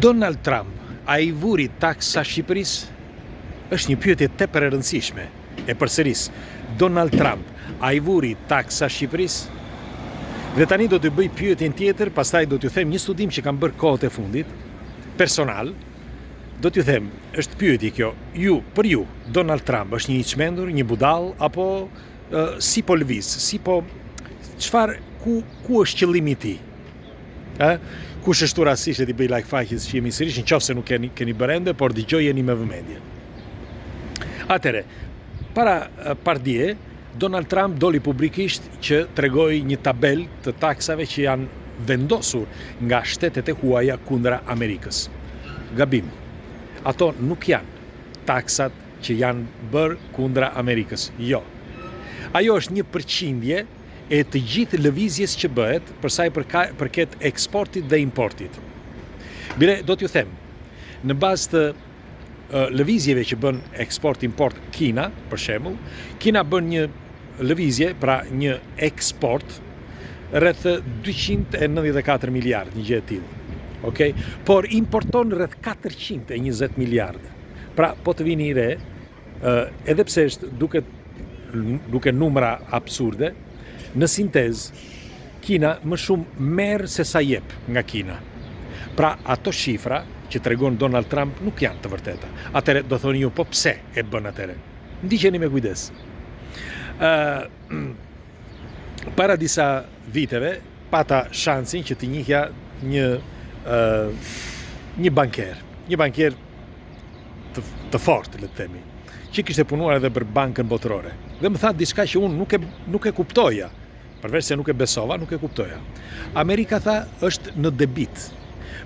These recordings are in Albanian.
Donald Trump, a I vuri taksa Shqipërisë? Është një pyetje tepër e rëndësishme. E përsëris. Donald Trump, a I vuri taksa Shqipërisë? Dhe tani do të bëj pyetjen tjetër, pastaj do t'ju them një studim që kam bërë kohët e fundit, personal. Do t'ju them, është pyetje kjo, për ju, Donald Trump është një I çmendur, një budall, apo si po lëviz, ku është qëllimi I tij? Kush është rastisht I bëj like faqes që jemi sërish, nëse nuk keni bërë, por dëgjojeni me vëmendje. Atëre, para pardje, Donald Trump doli publikisht që tregoi një tabel të taksave që janë vendosur nga shtetet e huaja kundra Amerikës. Gabim. Ato nuk janë taksat që janë bërë kundra Amerikës. Jo. Ajo është një përqindje e të gjithë lëvizjes që bëhet për sa I përket eksportit dhe importit. Bile, do t'ju them, në bazë të lëvizjeve që bën eksport-import Kina, për shembull, Kina bën një lëvizje, pra një eksport, rreth 294 miliard, një gjë e tillë. Okay? Por importon rreth 420 miliard. Pra, po të vini I re, edhe pse është duke numra absurde, në sintezë, Kina më shumë merr se sa jep nga Kina. Pra, ato shifra që tregon Donald Trump nuk janë të vërteta. Atëre do thoni ju, po pse e bën atëre? Ndiqeni me kujdes. Para disa viteve, pata shansin që t'i njihja një banker të fortë, le të themi, që kishte punuar edhe për bankën botërore. Dhe më tha diçka që unë nuk e kuptoja, përveç se nuk e besova, nuk e kuptoja. Amerika, tha, është në debit.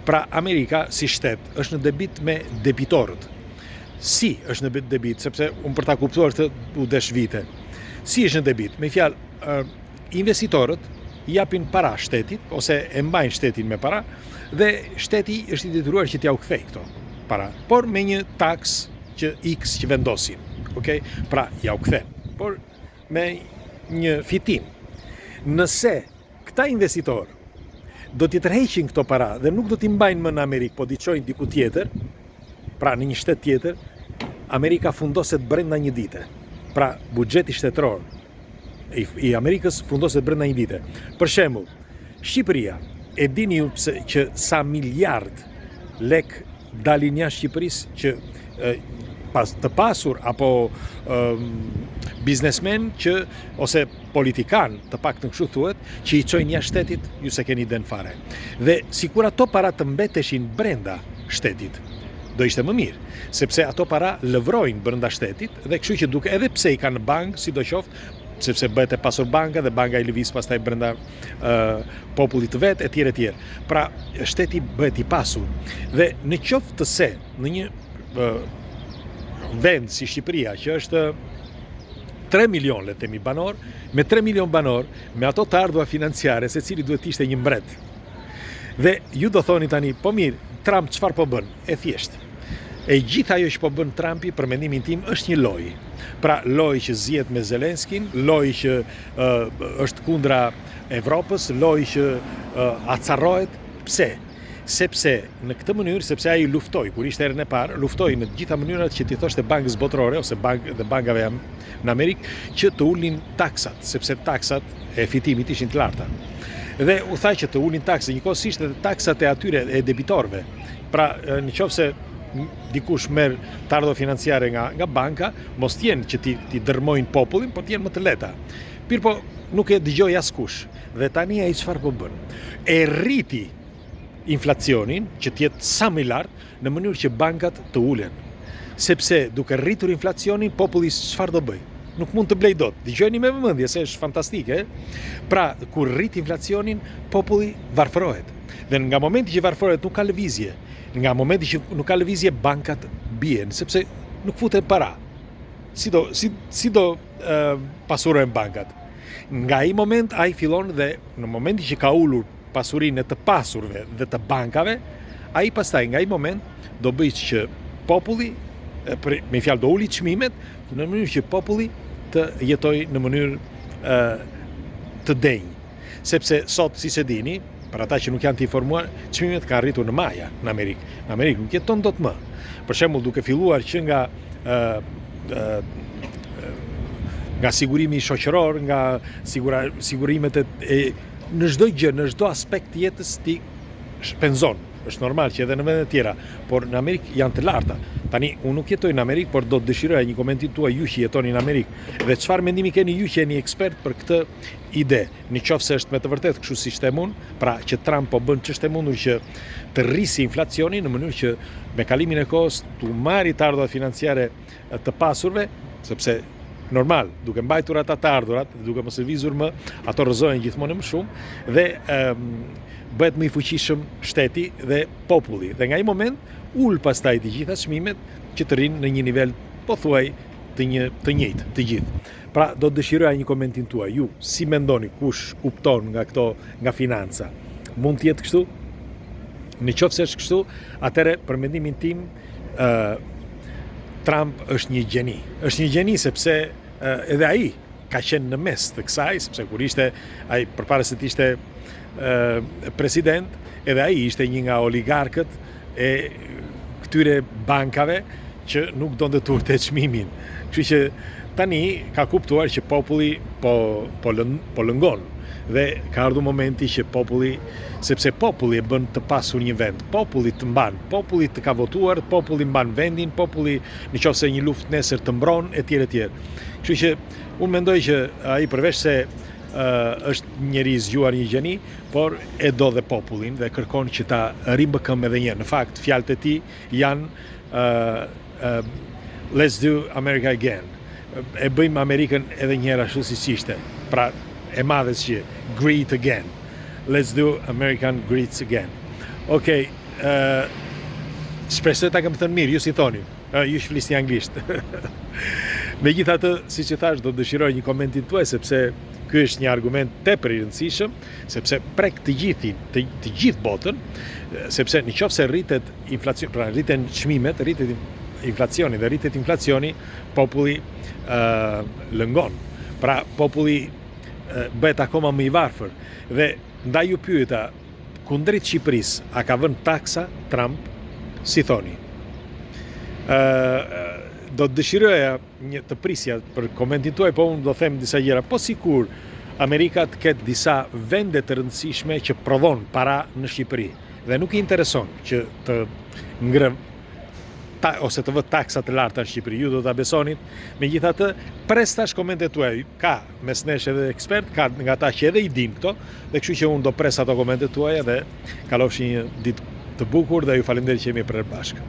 Pra, Amerika, si shtet, është në debit me debitorët. Si është në debit, sepse unë për ta kuptuar të u desh vite. Si është në debit? Me fjalë, investitorët japin para shtetit, ose e mbajnë shtetin me para, dhe shteti është I detyruar që t'ja u kthej këto para, por me një taks që X që vendosin. Okay? Pra, ja u kthen, por me një fitim. Nëse këta investitorë do t'i tërheqin këto para dhe nuk do t'i mbajnë më në Amerikë, po t'i çojnë diku tjetër, pra në një shtet tjetër, Amerika fundoset brenda një dite. Pra, buxheti shtetëror I Amerikës fundoset brenda një dite. Për shembull, Shqipëria, e dini ju që sa miliard lek dalin jashtë Shqipërisë që të pasur apo biznesmen ose politikan, të paktën kështu thuhet, që I çojnë jashtë shtetit, ju se keni den fare. Dhe sikur ato para të mbeteshin brenda shtetit, do ishte më mirë, sepse ato para lëvrojnë brenda shtetit dhe kështu që duke edhe pse I kanë në bankë, sidoqoftë, sepse bëhet e pasur banka dhe banka I lëviz pastaj brenda popullit të vet, etj etj. Pra, shteti bëhet I pasur. Dhe në qoftë të se në një vend si Shqipëria, që është 3 milion, le të themi, banor, me 3 milion banor, me ato të ardhua financiare, secili duhet ishte një mbret. Dhe ju do thoni tani, po mirë, Trump çfarë po bën? E thjesht. E gjithë ajo që po bën Trumpi, për mendimin tim, është një lojë. Pra, lojë që zihet me Zelenskin, lojë që është kundra Evropës, lojë që acarrohet. Pse? Sepse në këtë mënyrë, sepse ai luftoi, kur ishte herën e parë, luftoi në të gjitha mënyrat që t'i thoshte bankës botërore ose dhe bankave në Amerikë që të ulnin taksat, sepse taksat e fitimit ishin të larta. Dhe u tha që të ulnin taksat, njëkohësisht edhe taksat e atyre e debitorëve. Pra, nëse dikush merr të ardhurë financiare nga banka, mos t'jenë që ti dërmojnë popullin, por t'jenë më të lehta. Mirpo nuk e dëgjoi askush. Dhe tani ai çfarë po bën? E rriti inflacionin që t'jetë sa më lart në mënyrë që bankat të ulen. Sepse duke rritur inflacionin, populli çfarë do bëj? Nuk mund të blej dot. Dëgjoni me vëmendje se është fantastike. Pra, kur rrit inflacionin, populli varfërohet. Dhe nga momenti që varfërohet nuk ka lëvizje. Nga momenti që nuk ka lëvizje, bankat bien, sepse nuk futen para. Si do pasurohen bankat? Nga ai moment ai fillon dhe në momenti që ka ulur pasurinë të pasurve dhe të bankave, ai pastaj nga ai moment do bëj që populli, me fjalë do uli çmimet në mënyrë që populli të jetojë në mënyrë të denjë. Sepse sot, si se dini, për ata që nuk janë të informuar, çmimet kanë rritur në maja në Amerikë. Në Amerikë nuk jeton dot më. Për shembull, duke filluar që nga sigurimi shoqëror, nga sigurimet në çdo gjë, në çdo aspekt të jetës ti shpenzon. Është normal që edhe në vende të tjera, por në Amerikë janë të larta. Tani, unë nuk jetoj në Amerikë, por do të dëshiroja një komentin tuaj ju që jetoni në Amerikë. Dhe çfarë mendimi keni ju që jeni ekspert për këtë ide? Nëse është me të vërtetë kështu si ishte mund, pra që Trump po bën ç'është e mundur që të rrisi inflacionin në mënyrë që me kalimin e kohës të marrë të ardhurat financiare të pasurve, sepse normal, duke mbajtur ata të ardhurat, duke mos lëvizur më, ato rrëzohen gjithmonë më shumë dhe bëhet më i fuqishëm shteti dhe populli. Dhe nga ai moment ul pastaj të gjitha çmimet që të rrinë në një nivel pothuaj të njëjtë të gjithë. Pra do të dëshiroja një komentin tuaj. Ju si mendoni, kush kupton nga financa? Mund të jetë kështu? Nëse është kështu, atëherë për mendimin tim Trump është një gjeni. Është një gjeni sepse edhe ai ka qenë në mes të kësaj, sepse kur ishte ai përpara se të ishte president, edhe ai ishte një nga oligarkët e këtyre bankave që nuk donte të urte çmimin. Kështu që tani ka kuptuar që populli po lëngon dhe ka ardhur momenti që populli, sepse populli e bën të pasur një vend, populli të mban, populli të ka votuar, populli mban vendin, populli nëse një luftë nesër të mbron etj etj. Kështu që unë mendoj që ai përveç se është njeri i zgjuar, një gjeni, por e do dhe popullin dhe kërkon që ta rimbëkëm edhe një. Në fakt, fjalët e tij janë let's do America again. E bëjmë Amerikën edhe një herë ashtu siç ishte. Pra, e madhe që great again. Let's do American great again. Okej, shpresoj ta kam thënë mirë, ju si thoni. Ju flisni anglisht. Megjithatë, siç e thash, do dëshiroj një komentin tuaj sepse ky është një argument tepër i rëndësishëm, sepse prek të gjithë botën, sepse nëse rritet inflacioni, pra rriten çmimet, rritet inflacioni dhe rritet inflacioni, populli lëngon. Pra populli bëhet akoma më i varfër. Dhe ndaj ju pyeta, kundrejt Shqipërisë, a ka vënë taksa Trump? Si thoni? Do të dëshiroja një të prisja për komentin tuaj, po unë do them disa gjëra. Po sikur Amerika të ketë disa vende të rëndësishme që prodhon para në Shqipëri dhe nuk i intereson që të ose të vë taksa të larta në Shqipëri, ju do ta besonit. Megjithatë, pres tash komentet tuaj. Ka mes nesh edhe ekspert, ka nga ata që edhe i din këto, dhe kështu që unë do pres ato komentet tuaja dhe kalofshi një ditë të bukur dhe ju faleminderit që jemi prerë bashkë.